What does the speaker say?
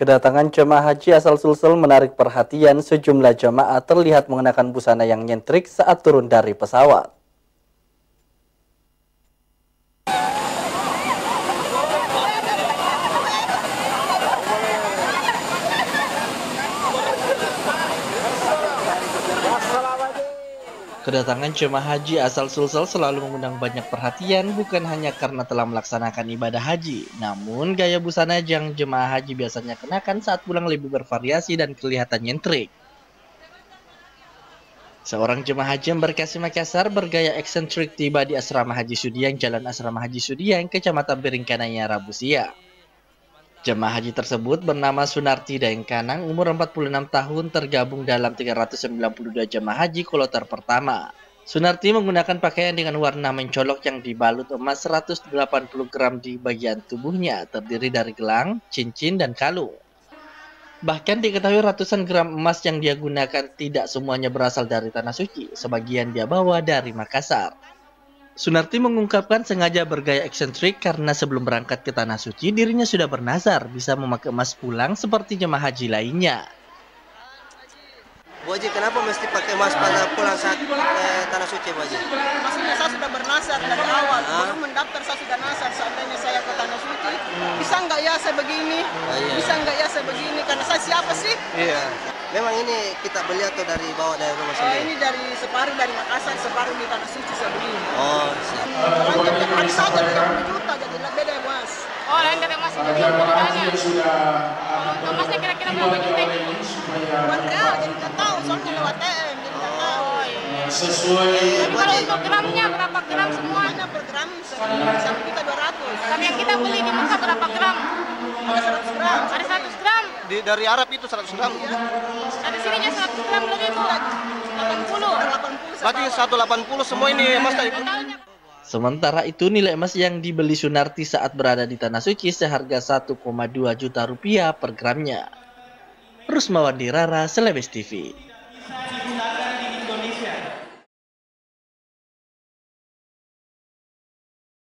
Kedatangan jemaah haji asal Sulsel menarik perhatian. Sejumlah jemaah terlihat mengenakan busana yang nyentrik saat turun dari pesawat. Kedatangan jemaah haji asal Sulsel selalu mengundang banyak perhatian, bukan hanya karena telah melaksanakan ibadah haji, namun gaya busana yang jemaah haji biasanya kenakan saat pulang lebih bervariasi dan kelihatan nyentrik. Seorang jemaah haji embarkasi Makassar bergaya eksentrik tiba di Asrama Haji Sudiang, Jalan Asrama Haji Sudiang, Kecamatan Biringkanaya, Rabu siang. Jemaah haji tersebut bernama Sunarti Daengkanang, umur 46 tahun, tergabung dalam 392 jemaah haji kloter pertama. Sunarti menggunakan pakaian dengan warna mencolok yang dibalut emas 180 gram di bagian tubuhnya, terdiri dari gelang, cincin, dan kalung. Bahkan diketahui ratusan gram emas yang dia gunakan tidak semuanya berasal dari Tanah Suci, sebagian dia bawa dari Makassar. Sunarti mengungkapkan sengaja bergaya eksentrik karena sebelum berangkat ke Tanah Suci, dirinya sudah bernazar bisa memakai emas pulang seperti jemaah haji lainnya. Bu Haji, kenapa mesti pakai emas pada pulang saat Tanah Suci, Bu Haji? Maksudnya saya sudah bernazar dari awal, belum mendaftar saya sudah nazar seandainya saya ke Tanah Suci. Bisa nggak ya saya begini? Bisa nggak ya saya begini? Karena saya siapa sih? Iya. Memang ini kita beli atau bawa dari rumah sendiri? Ini dari separuh dari Makassar, separuh di Tanah Suci saya beli. Oh, siap. Lanjut tiap hari saja 30 juta, jadi beda ya Mas. Oh, lain dari emas itu dia penggunaannya. Untuk emasnya kira-kira berapa juta itu? Bukan real, jadi nggak tahu, soalnya lewat TM, jadi nggak tahu. Tapi kalau untuk gramnya berapa gram semua? Hanya per gram 1.200.000. Tapi yang kita beli di Mekah berapa gram? Ada 100 gram. Ada 100 gram. Dari Arab itu 100 gram. Ada sininya 100 gram lebih, Bu. 80. Berarti 180 semua ini emas tadi. Totalnya. Sementara itu, nilai emas yang dibeli Sunarti saat berada di Tanah Suci seharga 1,2 juta rupiah per gramnya. Rusmawandi Rara, Celebes TV.